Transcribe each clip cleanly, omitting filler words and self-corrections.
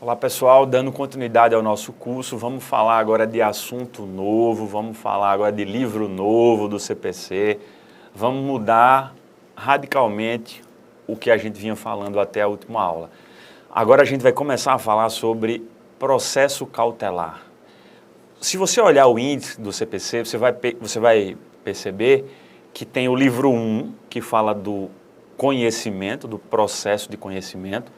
Olá pessoal, dando continuidade ao nosso curso, vamos falar agora de assunto novo, vamos falar agora de livro novo do CPC, vamos mudar radicalmente o que a gente vinha falando até a última aula. Agora a gente vai começar a falar sobre processo cautelar. Se você olhar o índice do CPC, você vai perceber que tem o livro 1, que fala do conhecimento, do processo de conhecimento.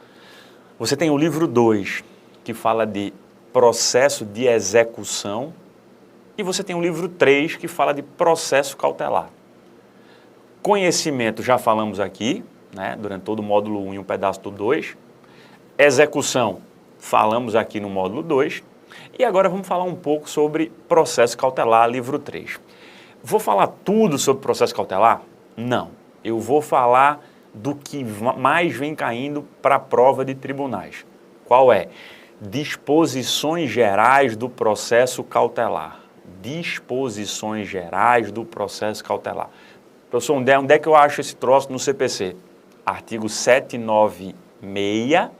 Você tem o livro 2, que fala de processo de execução, e você tem o livro 3, que fala de processo cautelar. Conhecimento, já falamos aqui, né, durante todo o módulo 1 e um pedaço do 2. Execução, falamos aqui no módulo 2. E agora vamos falar um pouco sobre processo cautelar, livro 3. Vou falar tudo sobre processo cautelar? Não. Eu vou falar do que mais vem caindo para a prova de tribunais. Qual é? Disposições gerais do processo cautelar. Disposições gerais do processo cautelar. Professor, onde é que eu acho esse troço no CPC? Artigo 796,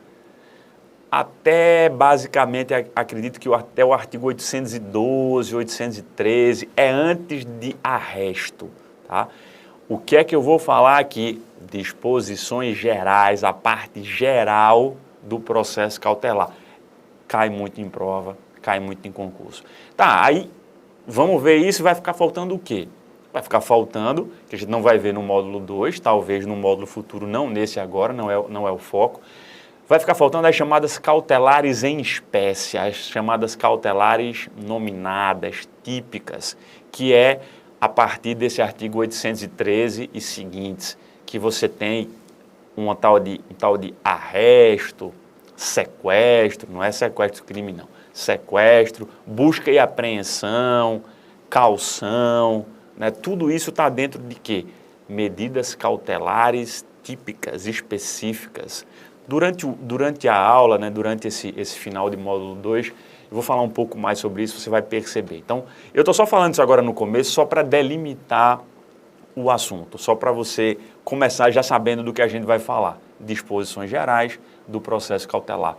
até basicamente, acredito que até o artigo 812, 813, é antes de arresto, tá? O que é que eu vou falar aqui? Disposições gerais, a parte geral do processo cautelar. Cai muito em prova, cai muito em concurso. Tá, aí vamos ver isso e vai ficar faltando o quê? Vai ficar faltando, que a gente não vai ver no módulo 2, talvez no módulo futuro, não nesse agora, não é o foco. Vai ficar faltando as chamadas cautelares em espécie, as chamadas cautelares nominadas, típicas, que é a partir desse artigo 813 e seguintes, que você tem um tal de arresto, sequestro, não é sequestro crime não, sequestro, busca e apreensão, caução, né? Tudo isso está dentro de quê? Medidas cautelares típicas, específicas. Durante a aula, né, durante esse final de módulo 2, eu vou falar um pouco mais sobre isso, você vai perceber. Então, eu estou só falando isso agora no começo, só para delimitar o assunto, só para você começar já sabendo do que a gente vai falar. Disposições gerais do processo cautelar.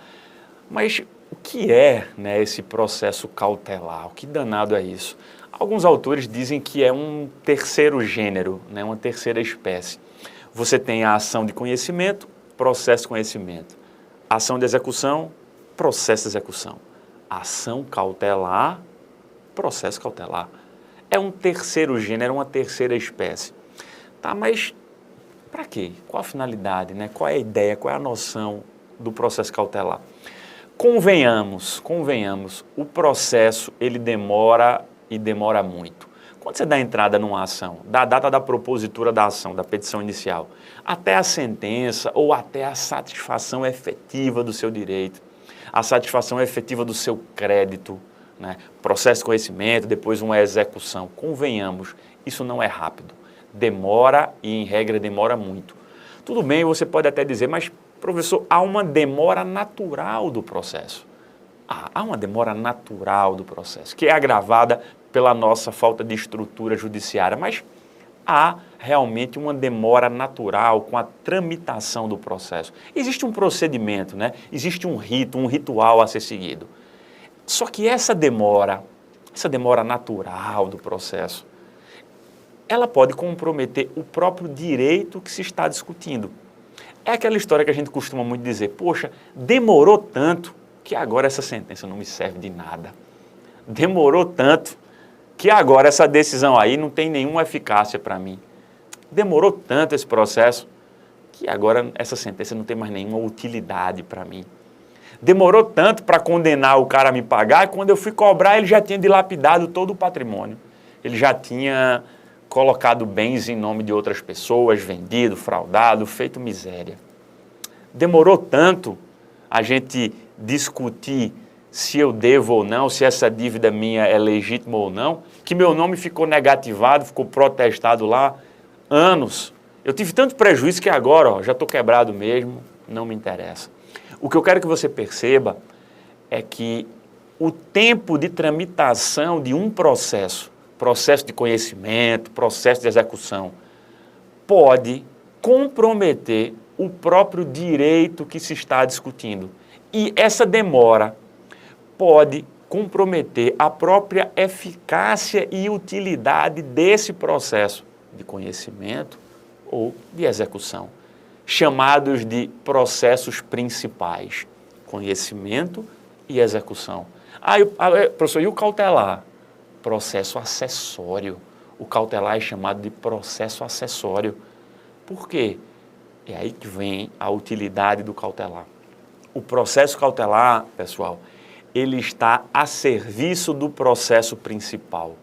Mas o que é, né, esse processo cautelar? O que danado é isso? Alguns autores dizem que é um terceiro gênero, né, uma terceira espécie. Você tem a ação de conhecimento, processo de conhecimento. Ação de execução, processo de execução. Ação cautelar, processo cautelar. É um terceiro gênero, uma terceira espécie. Tá, mas para quê? Qual a finalidade, né? Qual é a ideia, qual é a noção do processo cautelar? Convenhamos, o processo ele demora e demora muito. Quando você dá entrada numa ação, da data da propositura da ação, da petição inicial, até a sentença ou até a satisfação efetiva do seu direito, a satisfação efetiva do seu crédito, né? Processo de conhecimento, depois uma execução. Convenhamos, isso não é rápido. Demora e, em regra, demora muito. Tudo bem, você pode até dizer, mas, professor, há uma demora natural do processo. Há uma demora natural do processo, que é agravada pela nossa falta de estrutura judiciária, mas há realmente uma demora natural com a tramitação do processo. Existe um procedimento, né? Existe um rito, um ritual a ser seguido. Só que essa demora natural do processo, ela pode comprometer o próprio direito que se está discutindo. É aquela história que a gente costuma muito dizer, poxa, demorou tanto que agora essa sentença não me serve de nada. Demorou tanto que agora essa decisão aí não tem nenhuma eficácia para mim. Demorou tanto esse processo que agora essa sentença não tem mais nenhuma utilidade para mim. Demorou tanto para condenar o cara a me pagar e quando eu fui cobrar ele já tinha dilapidado todo o patrimônio. Ele já tinha colocado bens em nome de outras pessoas, vendido, fraudado, feito miséria. Demorou tanto a gente discutir se eu devo ou não, se essa dívida minha é legítima ou não, que meu nome ficou negativado, ficou protestado lá anos. Eu tive tanto prejuízo que agora já estou quebrado mesmo, não me interessa. O que eu quero que você perceba é que o tempo de tramitação de um processo de conhecimento, processo de execução, pode comprometer o próprio direito que se está discutindo. E essa demora pode comprometer a própria eficácia e utilidade desse processo de conhecimento ou de execução, chamados de processos principais, conhecimento e execução. Professor, e o cautelar? Processo acessório. O cautelar é chamado de processo acessório. Por quê? É aí que vem a utilidade do cautelar. O processo cautelar, pessoal, ele está a serviço do processo principal.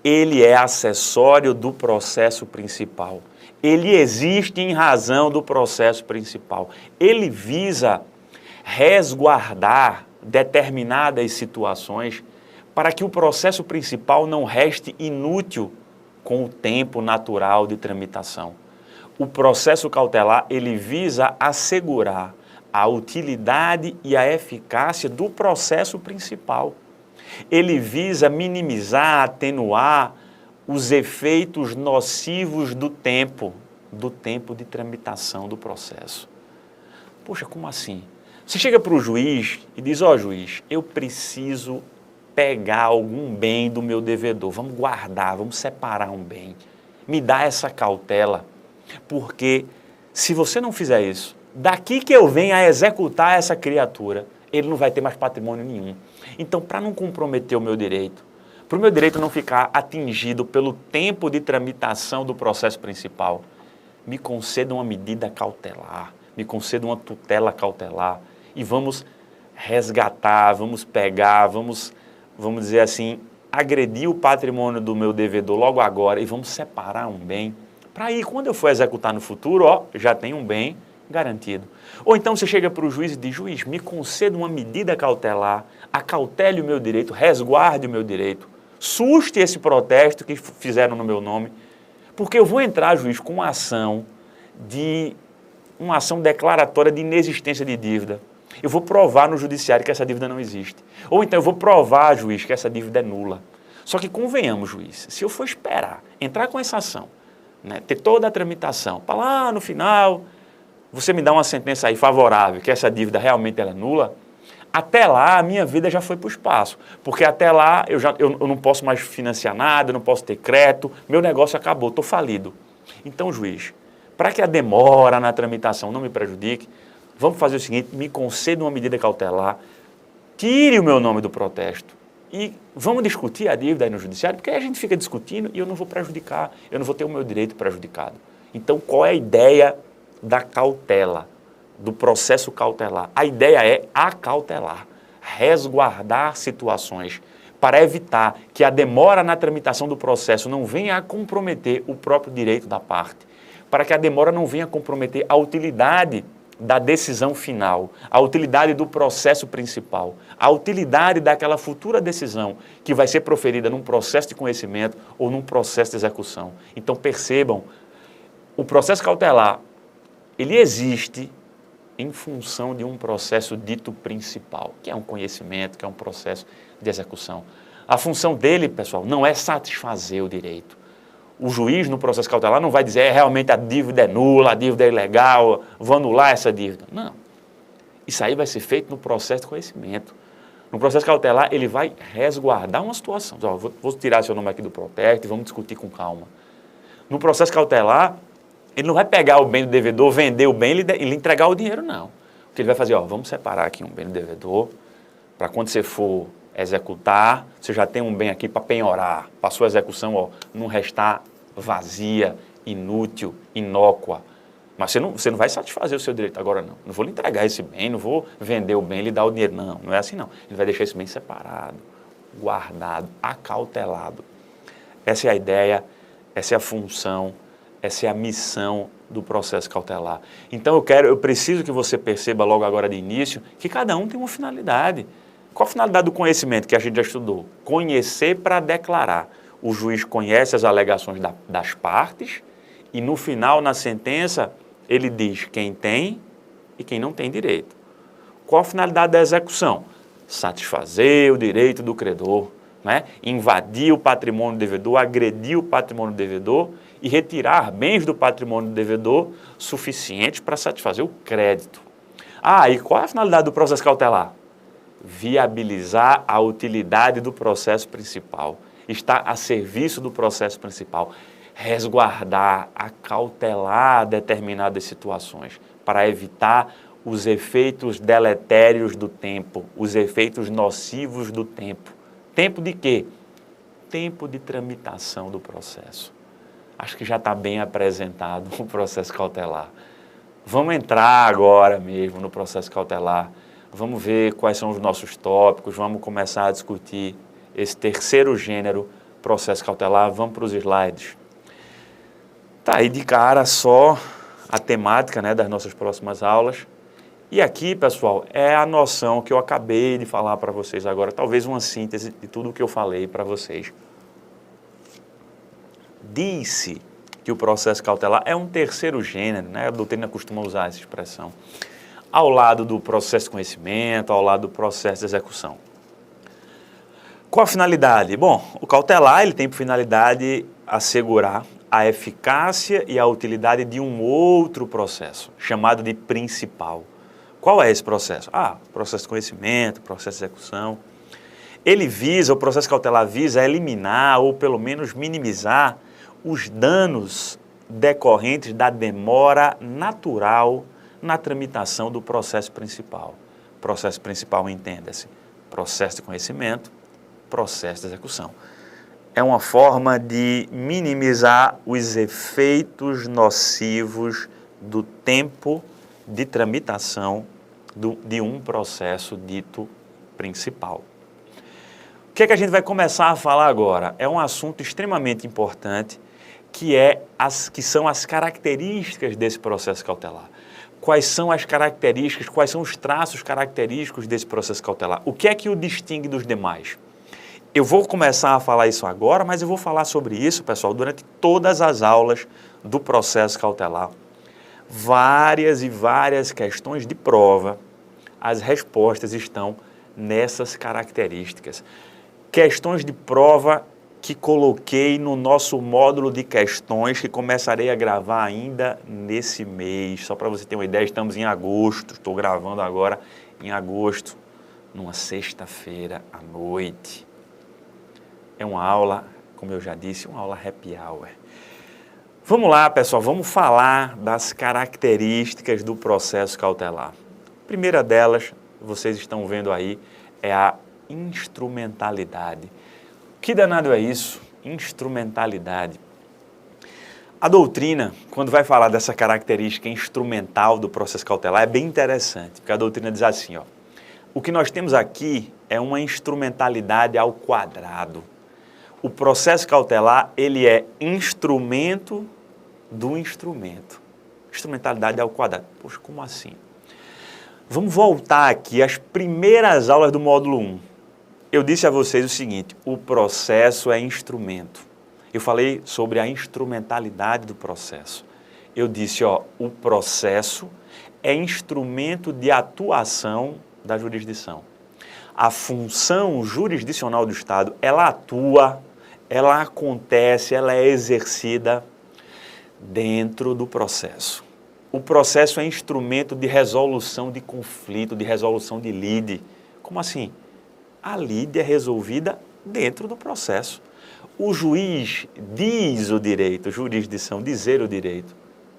Ele é acessório do processo principal. Ele existe em razão do processo principal. Ele visa resguardar determinadas situações para que o processo principal não reste inútil com o tempo natural de tramitação. O processo cautelar, ele visa assegurar a utilidade e a eficácia do processo principal. Ele visa minimizar, atenuar os efeitos nocivos do tempo de tramitação do processo. Poxa, como assim? Você chega para o juiz e diz, juiz, eu preciso pegar algum bem do meu devedor, vamos guardar, vamos separar um bem. Me dá essa cautela, porque se você não fizer isso, daqui que eu venho a executar essa criatura, ele não vai ter mais patrimônio nenhum. Então, para não comprometer o meu direito, para o meu direito não ficar atingido pelo tempo de tramitação do processo principal, me conceda uma medida cautelar, me conceda uma tutela cautelar e vamos resgatar, vamos pegar, vamos dizer assim, agredir o patrimônio do meu devedor logo agora e vamos separar um bem. Para aí, quando eu for executar no futuro, já tem um bem garantido. Ou então você chega para o juiz e diz, juiz, me conceda uma medida cautelar, acautele o meu direito, resguarde o meu direito, suste esse protesto que fizeram no meu nome, porque eu vou entrar, juiz, com uma ação declaratória de inexistência de dívida. Eu vou provar no judiciário que essa dívida não existe. Ou então eu vou provar, juiz, que essa dívida é nula. Só que convenhamos, juiz, se eu for esperar, entrar com essa ação, né, ter toda a tramitação, para lá no final você me dá uma sentença aí favorável, que essa dívida realmente ela é nula, até lá a minha vida já foi para o espaço, porque até lá eu não posso mais financiar nada, eu não posso ter crédito, meu negócio acabou, estou falido. Então, juiz, para que a demora na tramitação não me prejudique, vamos fazer o seguinte, me conceda uma medida cautelar, tire o meu nome do protesto e vamos discutir a dívida aí no judiciário, porque aí a gente fica discutindo e eu não vou prejudicar, eu não vou ter o meu direito prejudicado. Então, qual é a ideia da cautela, do processo cautelar? A ideia é acautelar, resguardar situações para evitar que a demora na tramitação do processo não venha a comprometer o próprio direito da parte, para que a demora não venha a comprometer a utilidade da decisão final, a utilidade do processo principal, a utilidade daquela futura decisão que vai ser proferida num processo de conhecimento ou num processo de execução. Então percebam, o processo cautelar, ele existe em função de um processo dito principal, que é um conhecimento, que é um processo de execução. A função dele, pessoal, não é satisfazer o direito. O juiz, no processo cautelar, não vai dizer realmente a dívida é nula, a dívida é ilegal, vou anular essa dívida. Não. Isso aí vai ser feito no processo de conhecimento. No processo cautelar, ele vai resguardar uma situação. Vou tirar seu nome aqui do protesto e vamos discutir com calma. No processo cautelar, ele não vai pegar o bem do devedor, vender o bem e lhe entregar o dinheiro, não. O que ele vai fazer, vamos separar aqui um bem do devedor, para quando você for executar, você já tem um bem aqui para penhorar, para a sua execução não restar vazia, inútil, inócua. Mas você não vai satisfazer o seu direito agora, não. Não vou lhe entregar esse bem, não vou vender o bem e lhe dar o dinheiro, não. Não é assim, não. Ele vai deixar esse bem separado, guardado, acautelado. Essa é a ideia, essa é a função, essa é a missão do processo cautelar. Então eu preciso que você perceba logo agora de início que cada um tem uma finalidade. Qual a finalidade do conhecimento que a gente já estudou? Conhecer para declarar. O juiz conhece as alegações das partes e no final, na sentença, ele diz quem tem e quem não tem direito. Qual a finalidade da execução? Satisfazer o direito do credor, né? Invadir o patrimônio do devedor, agredir o patrimônio do devedor e retirar bens do patrimônio do devedor suficientes para satisfazer o crédito. Ah, e qual é a finalidade do processo cautelar? Viabilizar a utilidade do processo principal. Está a serviço do processo principal. Resguardar, acautelar determinadas situações para evitar os efeitos deletérios do tempo, os efeitos nocivos do tempo. Tempo de quê? Tempo de tramitação do processo. Acho que já está bem apresentado o processo cautelar. Vamos entrar agora mesmo no processo cautelar. Vamos ver quais são os nossos tópicos, vamos começar a discutir esse terceiro gênero, processo cautelar. Vamos para os slides. Tá aí de cara só a temática, né, das nossas próximas aulas. E aqui, pessoal, é a noção que eu acabei de falar para vocês agora, talvez uma síntese de tudo o que eu falei para vocês. Diz-se que o processo cautelar é um terceiro gênero, né? A doutrina costuma usar essa expressão, ao lado do processo de conhecimento, ao lado do processo de execução. Qual a finalidade? Bom, o cautelar ele tem por finalidade assegurar a eficácia e a utilidade de um outro processo, chamado de principal. Qual é esse processo? Processo de conhecimento, processo de execução. O processo cautelar visa eliminar ou pelo menos minimizar os danos decorrentes da demora natural na tramitação do processo principal. Processo principal, entenda-se, processo de conhecimento, processo de execução. É uma forma de minimizar os efeitos nocivos do tempo de tramitação de um processo dito principal. O que é que a gente vai começar a falar agora? É um assunto extremamente importante, que são as características desse processo cautelar. Quais são as características, quais são os traços característicos desse processo cautelar? O que é que o distingue dos demais? Eu vou começar a falar isso agora, mas eu vou falar sobre isso, pessoal, durante todas as aulas do processo cautelar. Várias e várias questões de prova, as respostas estão nessas características. Questões de prova que coloquei no nosso módulo de questões, que começarei a gravar ainda nesse mês. Só para você ter uma ideia, estamos em agosto, estou gravando agora em agosto, numa sexta-feira à noite. É uma aula, como eu já disse, uma aula happy hour. Vamos lá, pessoal, vamos falar das características do processo cautelar. A primeira delas, vocês estão vendo aí, é a instrumentalidade. Que danado é isso? Instrumentalidade. A doutrina, quando vai falar dessa característica instrumental do processo cautelar, é bem interessante, porque a doutrina diz assim, o que nós temos aqui é uma instrumentalidade ao quadrado. O processo cautelar, ele é instrumento do instrumento. Instrumentalidade ao quadrado. Poxa, como assim? Vamos voltar aqui às primeiras aulas do módulo 1. Eu disse a vocês o seguinte, o processo é instrumento. Eu falei sobre a instrumentalidade do processo. Eu disse, o processo é instrumento de atuação da jurisdição. A função jurisdicional do Estado, ela atua, ela acontece, ela é exercida dentro do processo. O processo é instrumento de resolução de conflito, de resolução de lide. Como assim? A lide é resolvida dentro do processo. O juiz diz o direito, jurisdição, dizer o direito,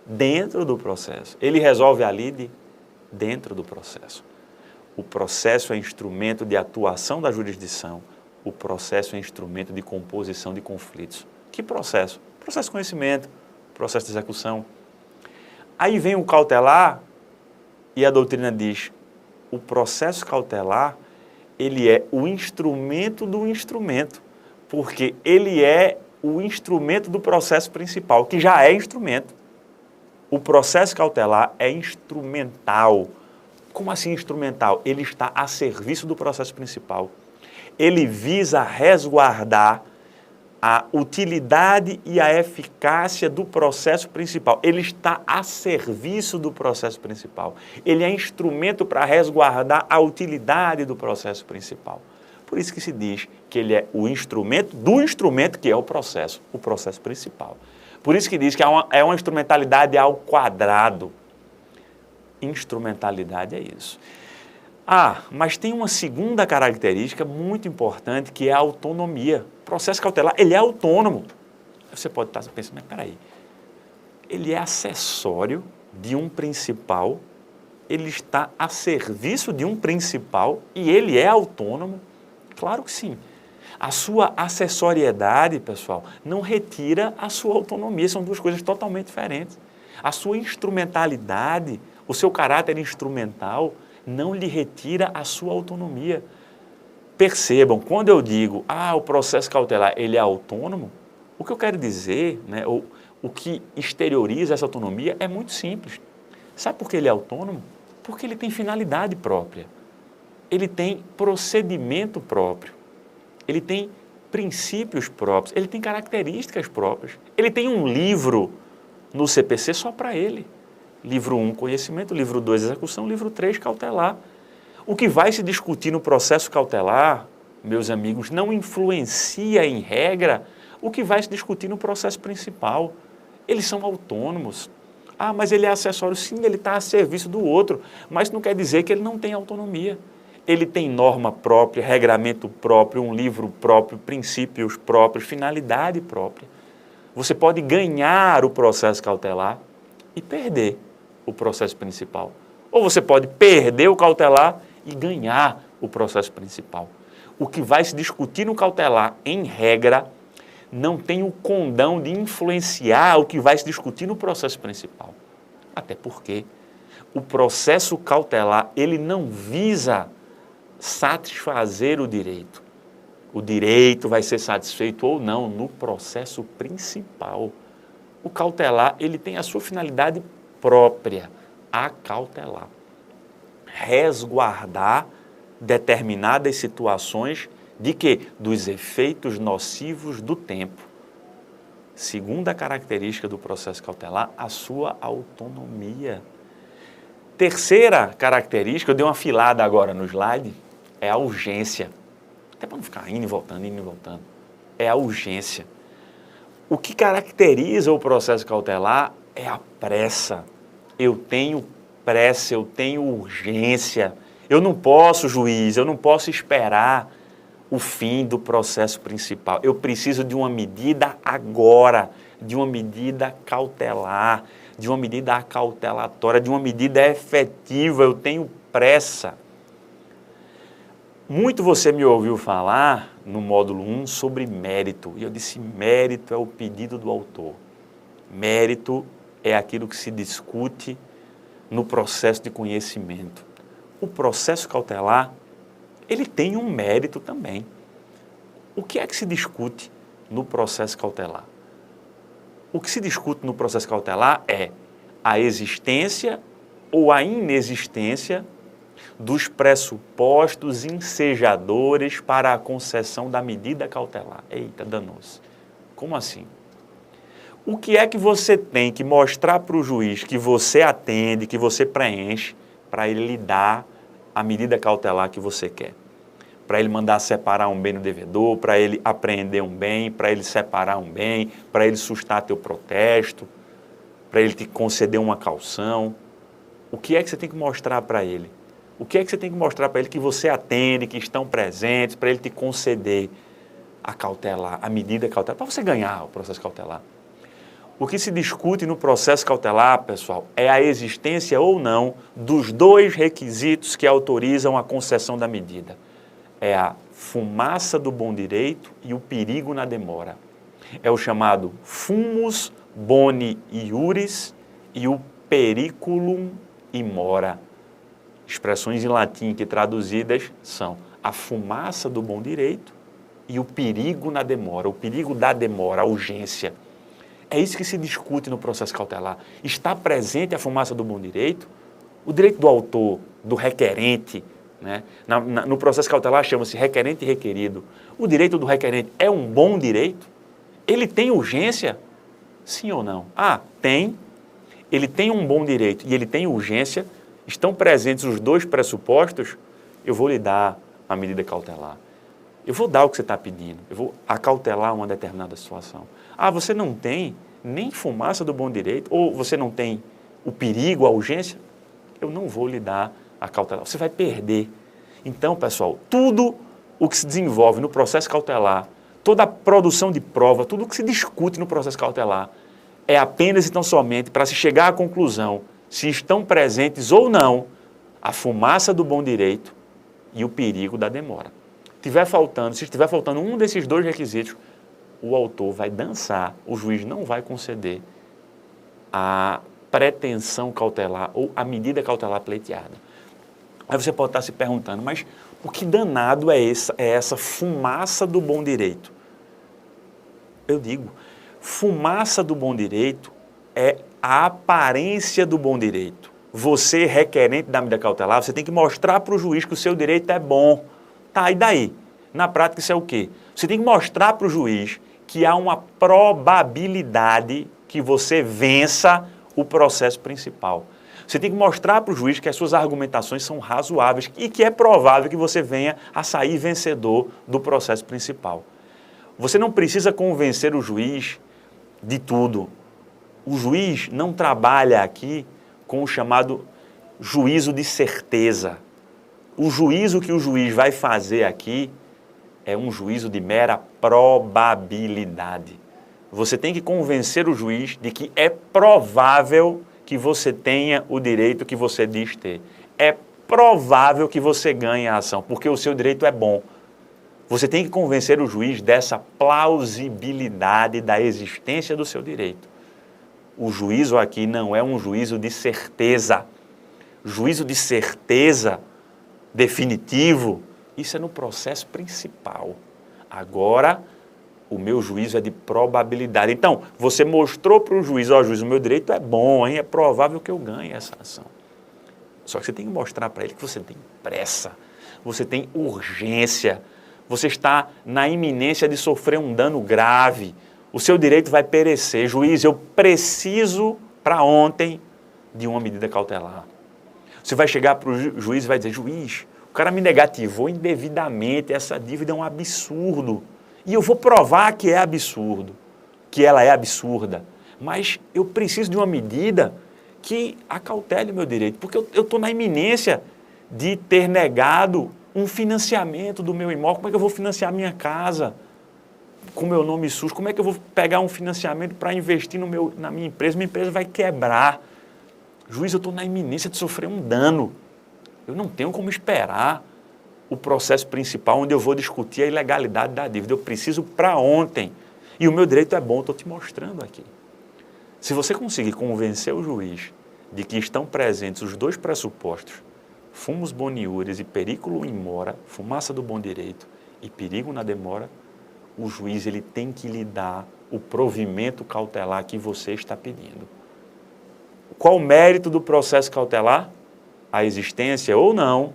dentro do processo. Ele resolve a lide dentro do processo. O processo é instrumento de atuação da jurisdição. O processo é instrumento de composição de conflitos. Que processo? Processo de conhecimento, processo de execução. Aí vem o cautelar e a doutrina diz, o processo cautelar, ele é o instrumento do instrumento, porque ele é o instrumento do processo principal, que já é instrumento. O processo cautelar é instrumental. Como assim instrumental? Ele está a serviço do processo principal. Ele visa resguardar a utilidade e a eficácia do processo principal. Ele está a serviço do processo principal. Ele é instrumento para resguardar a utilidade do processo principal. Por isso que se diz que ele é o instrumento do instrumento que é o processo principal. Por isso que diz que é uma instrumentalidade ao quadrado. Instrumentalidade é isso. Ah, mas tem uma segunda característica muito importante que é a autonomia. O processo cautelar, ele é autônomo. Você pode estar pensando, mas peraí, ele é acessório de um principal, ele está a serviço de um principal e ele é autônomo? Claro que sim. A sua acessoriedade, pessoal, não retira a sua autonomia, são duas coisas totalmente diferentes. A sua instrumentalidade, o seu caráter instrumental, não lhe retira a sua autonomia. Percebam, quando eu digo, o processo cautelar, ele é autônomo, o que eu quero dizer, né, o que exterioriza essa autonomia é muito simples. Sabe por que ele é autônomo? Porque ele tem finalidade própria, ele tem procedimento próprio, ele tem princípios próprios, ele tem características próprias, ele tem um livro no CPC só para ele. Livro 1, conhecimento, livro 2, execução, livro 3, cautelar. O que vai se discutir no processo cautelar, meus amigos, não influencia em regra o que vai se discutir no processo principal. Eles são autônomos. Mas ele é acessório. Sim, ele está a serviço do outro, mas não quer dizer que ele não tem autonomia. Ele tem norma própria, regramento próprio, um livro próprio, princípios próprios, finalidade própria. Você pode ganhar o processo cautelar e perder o processo principal. Ou você pode perder o cautelar e ganhar o processo principal. O que vai se discutir no cautelar, em regra, não tem o condão de influenciar o que vai se discutir no processo principal. Até porque o processo cautelar, ele não visa satisfazer o direito. O direito vai ser satisfeito ou não no processo principal. O cautelar, ele tem a sua finalidade própria, acautelar. Resguardar determinadas situações de quê? Dos efeitos nocivos do tempo. Segunda característica do processo cautelar, a sua autonomia. Terceira característica, eu dei uma filada agora no slide, é a urgência. Até para não ficar indo e voltando. É a urgência. O que caracteriza o processo cautelar é a pressa. Eu tenho pressa, eu tenho urgência. Eu não posso, juiz, eu não posso esperar o fim do processo principal. Eu preciso de uma medida agora, de uma medida cautelar, de uma medida acautelatória, de uma medida efetiva. Eu tenho pressa. Muito você me ouviu falar no módulo 1 sobre mérito. E eu disse, mérito é o pedido do autor. Mérito é aquilo que se discute no processo de conhecimento. O processo cautelar, ele tem um mérito também. O que é que se discute no processo cautelar? O que se discute no processo cautelar é a existência ou a inexistência dos pressupostos ensejadores para a concessão da medida cautelar. Eita, danou-se. Como assim? O que é que você tem que mostrar para o juiz que você atende, que você preenche, para ele lhe dar a medida cautelar que você quer? Para ele mandar separar um bem no devedor, para ele apreender um bem, para ele separar um bem, para ele sustar teu protesto, para ele te conceder uma caução. O que é que você tem que mostrar para ele? O que é que você tem que mostrar para ele que você atende, que estão presentes, para ele te conceder a cautelar, a medida cautelar, para você ganhar o processo cautelar? O que se discute no processo cautelar, pessoal, é a existência ou não dos dois requisitos que autorizam a concessão da medida. É a fumaça do bom direito e o perigo na demora. É o chamado fumus boni iuris e o periculum immora. Expressões em latim que traduzidas são a fumaça do bom direito e o perigo na demora, o perigo da demora, a urgência. É isso que se discute no processo cautelar. Está presente a fumaça do bom direito, o direito do autor, do requerente, né? No processo cautelar chama-se requerente e requerido. O direito do requerente é um bom direito? Ele tem urgência? Sim ou não? Tem. Ele tem um bom direito e ele tem urgência. Estão presentes os dois pressupostos, eu vou lhe dar a medida cautelar. Eu vou dar o que você está pedindo, eu vou acautelar uma determinada situação. Você não tem nem fumaça do bom direito, ou você não tem o perigo, a urgência? eu não vou lhe dar a cautelar. Você vai perder. Então, pessoal, tudo o que se desenvolve no processo cautelar, toda a produção de prova, tudo o que se discute no processo cautelar, é apenas e tão somente para se chegar à conclusão se estão presentes ou não a fumaça do bom direito e o perigo da demora. Se estiver faltando um desses dois requisitos, o autor vai dançar, o juiz não vai conceder a pretensão cautelar ou a medida cautelar pleiteada. Aí você pode estar se perguntando, mas o que danado é essa fumaça do bom direito? Eu digo, fumaça do bom direito é a aparência do bom direito. Você, requerente da medida cautelar, você tem que mostrar para o juiz que o seu direito é bom. Tá, e daí? Na prática isso é o quê? Você tem que mostrar para o juiz que há uma probabilidade que você vença o processo principal. Você tem que mostrar para o juiz que as suas argumentações são razoáveis e que é provável que você venha a sair vencedor do processo principal. Você não precisa convencer o juiz de tudo. O juiz não trabalha aqui com o chamado juízo de certeza. O juízo que o juiz vai fazer aqui é um juízo de mera probabilidade. Você tem que convencer o juiz de que é provável que você tenha o direito que você diz ter. É provável que você ganhe a ação, porque o seu direito é bom. Você tem que convencer o juiz dessa plausibilidade da existência do seu direito. O juízo aqui não é um juízo de certeza. Juízo de certeza definitivo, isso é no processo principal. Agora, o meu juízo é de probabilidade. Então, você mostrou para o juiz, juiz, o meu direito é bom, hein? É provável que eu ganhe essa ação. Só que você tem que mostrar para ele que você tem pressa, você tem urgência, você está na iminência de sofrer um dano grave, o seu direito vai perecer. Juiz, eu preciso para ontem de uma medida cautelar. Você vai chegar para o juiz e vai dizer, juiz, o cara me negativou indevidamente, essa dívida é um absurdo. E eu vou provar que é absurdo, que ela é absurda. Mas eu preciso de uma medida que acautele o meu direito, porque eu estou na iminência de ter negado um financiamento do meu imóvel. Como é que eu vou financiar a minha casa com meu nome sujo? Como é que eu vou pegar um financiamento para investir na minha empresa? Minha empresa vai quebrar. Juiz, eu estou na iminência de sofrer um dano. Eu não tenho como esperar o processo principal onde eu vou discutir a ilegalidade da dívida. Eu preciso para ontem. E o meu direito é bom, estou te mostrando aqui. Se você conseguir convencer o juiz de que estão presentes os dois pressupostos, fumus boniures e periculo in mora, fumaça do bom direito e perigo na demora, o juiz ele tem que lhe dar o provimento cautelar que você está pedindo. Qual o mérito do processo cautelar? A existência ou não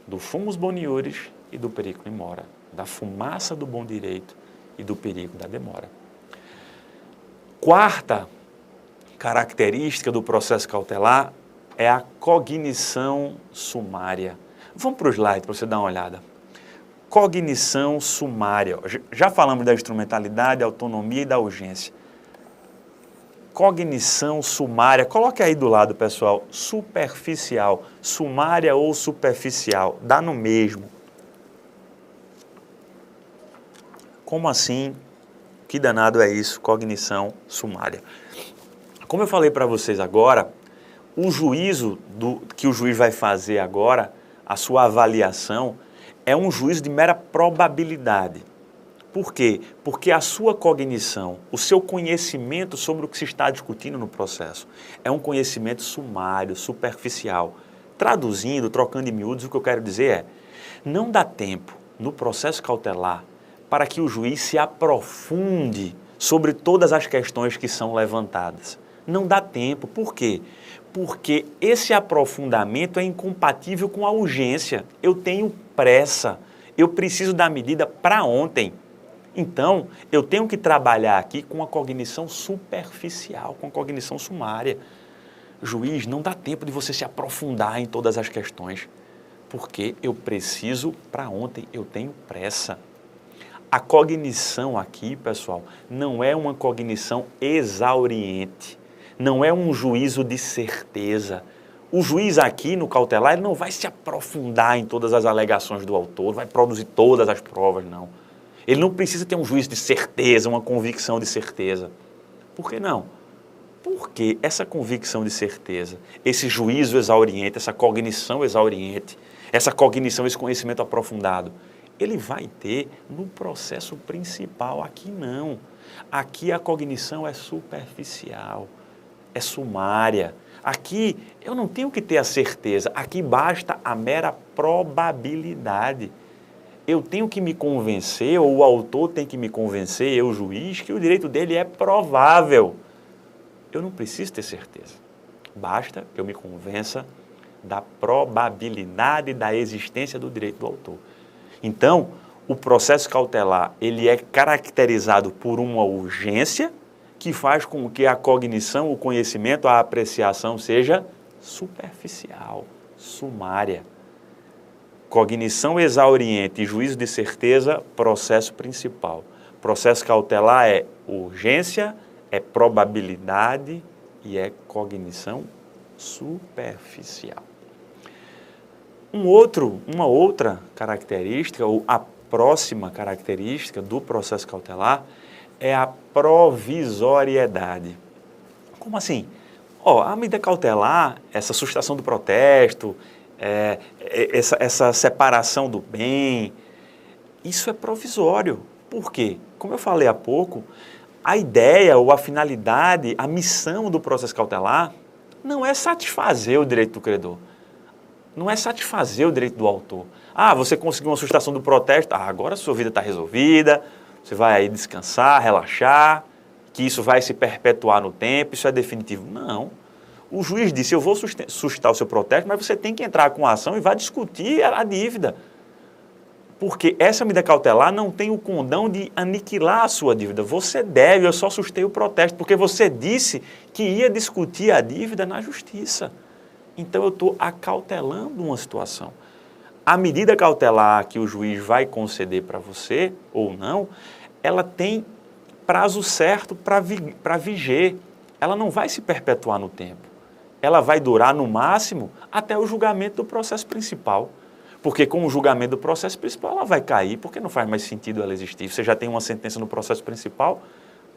do fumus boniures e do periculo in mora, da fumaça do bom direito e do perigo da demora. Quarta característica do processo cautelar é a cognição sumária. Vamos para o slide para você dar uma olhada. Cognição sumária. Já falamos da instrumentalidade, da autonomia e da urgência. Cognição sumária. Coloque aí do lado, pessoal, superficial. Sumária ou superficial. Dá no mesmo. Como assim? Que danado é isso? Cognição sumária. Como eu falei para vocês agora, o juízo que o juiz vai fazer agora, a sua avaliação, é um juízo de mera probabilidade. Por quê? Porque a sua cognição, o seu conhecimento sobre o que se está discutindo no processo, é um conhecimento sumário, superficial. Traduzindo, trocando em miúdos, o que eu quero dizer é, não dá tempo no processo cautelar para que o juiz se aprofunde sobre todas as questões que são levantadas. Não dá tempo. Por quê? Porque esse aprofundamento é incompatível com a urgência. Eu tenho pressa, eu preciso da medida para ontem. Então, eu tenho que trabalhar aqui com a cognição superficial, com a cognição sumária. Juiz, não dá tempo de você se aprofundar em todas as questões, porque eu preciso para ontem, eu tenho pressa. A cognição aqui, pessoal, não é uma cognição exauriente, não é um juízo de certeza. O juiz aqui no cautelar, ele não vai se aprofundar em todas as alegações do autor, vai produzir todas as provas, não. Ele não precisa ter um juízo de certeza, uma convicção de certeza. Por que não? Porque essa convicção de certeza, esse juízo exauriente, essa cognição exauriente, essa cognição, esse conhecimento aprofundado, ele vai ter no processo principal. Aqui não. Aqui a cognição é superficial, é sumária. Aqui eu não tenho que ter a certeza, aqui basta a mera probabilidade. Eu tenho que me convencer, ou o autor tem que me convencer, eu, juiz, que o direito dele é provável. Eu não preciso ter certeza. Basta que eu me convença da probabilidade da existência do direito do autor. Então, o processo cautelar, ele é caracterizado por uma urgência que faz com que a cognição, o conhecimento, a apreciação seja superficial, sumária. Cognição exauriente e juízo de certeza, processo principal. Processo cautelar é urgência, é probabilidade e é cognição superficial. Uma outra característica, ou a próxima característica do processo cautelar é a provisoriedade. Como assim? A medida cautelar, essa sustação do protesto, essa separação do bem, isso é provisório. Por quê? Como eu falei há pouco, a ideia ou a finalidade, a missão do processo cautelar não é satisfazer o direito do credor. Não é satisfazer o direito do autor. Você conseguiu uma sustação do protesto, agora a sua vida está resolvida, você vai aí descansar, relaxar, que isso vai se perpetuar no tempo, isso é definitivo. Não. O juiz disse, eu vou suscitar o seu protesto, mas você tem que entrar com a ação e vai discutir a dívida. Porque essa medida cautelar não tem o condão de aniquilar a sua dívida. Você deve, eu só sustei o protesto, porque você disse que ia discutir a dívida na justiça. Então eu estou acautelando uma situação. A medida cautelar que o juiz vai conceder para você, ou não, ela tem prazo certo para viger. Ela não vai se perpetuar no tempo. Ela vai durar, no máximo, até o julgamento do processo principal. Porque com o julgamento do processo principal, ela vai cair, porque não faz mais sentido ela existir. Você já tem uma sentença no processo principal,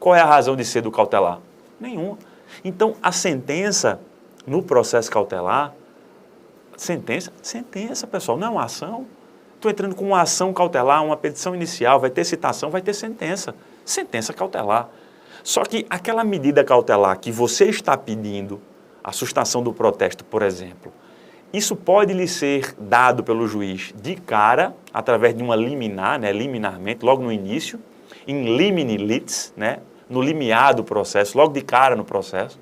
qual é a razão de ser do cautelar? Nenhuma. Então, a sentença no processo cautelar, sentença, pessoal, não é uma ação. Estou entrando com uma ação cautelar, uma petição inicial, vai ter citação, vai ter sentença. Sentença cautelar. Só que aquela medida cautelar que você está pedindo, a sustação do protesto, por exemplo, isso pode lhe ser dado pelo juiz de cara, através de uma liminar, liminarmente, logo no início, em limine litis, no limiar do processo, logo de cara no processo,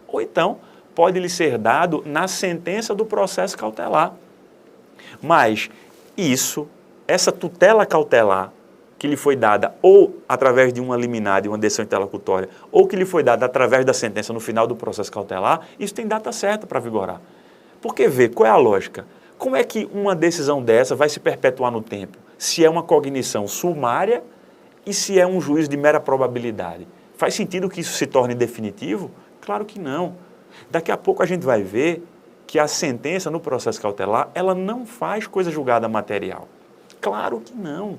ou então pode lhe ser dado na sentença do processo cautelar. Mas essa tutela cautelar que lhe foi dada ou através de uma liminar, de uma decisão interlocutória, ou que lhe foi dada através da sentença no final do processo cautelar, isso tem data certa para vigorar. Porque qual é a lógica? Como é que uma decisão dessa vai se perpetuar no tempo? Se é uma cognição sumária e se é um juízo de mera probabilidade. Faz sentido que isso se torne definitivo? Claro que não. Daqui a pouco a gente vai ver que a sentença no processo cautelar, ela não faz coisa julgada material. Claro que não.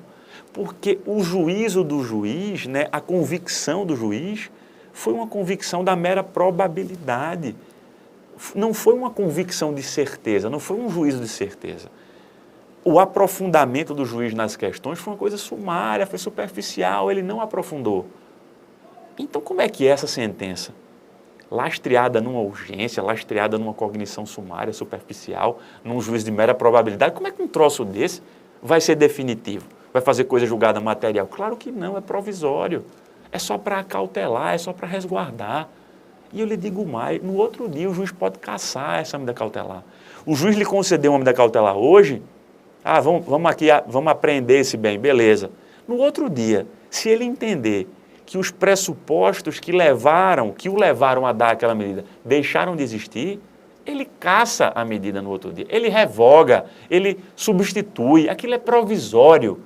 Porque o juízo do juiz, a convicção do juiz, foi uma convicção da mera probabilidade. Não foi uma convicção de certeza, não foi um juízo de certeza. O aprofundamento do juiz nas questões foi uma coisa sumária, foi superficial, ele não aprofundou. Então, como é que é essa sentença? Lastreada numa urgência, lastreada numa cognição sumária, superficial, num juízo de mera probabilidade, como é que um troço desse vai ser definitivo? Vai fazer coisa julgada material? Claro que não, é provisório. É só para acautelar, é só para resguardar. E eu lhe digo mais, no outro dia o juiz pode cassar essa medida cautelar. O juiz lhe concedeu uma medida cautelar hoje, vamos apreender esse bem, beleza. No outro dia, se ele entender que os pressupostos que o levaram a dar aquela medida deixaram de existir, ele cassa a medida no outro dia, ele revoga, ele substitui, aquilo é provisório,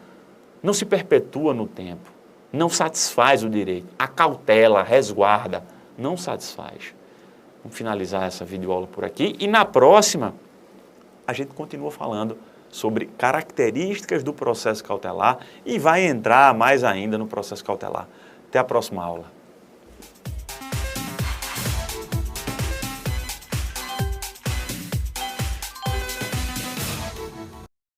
não se perpetua no tempo, não satisfaz o direito, acautela, resguarda, não satisfaz. Vamos finalizar essa videoaula por aqui e na próxima a gente continua falando sobre características do processo cautelar e vai entrar mais ainda no processo cautelar. Até a próxima aula.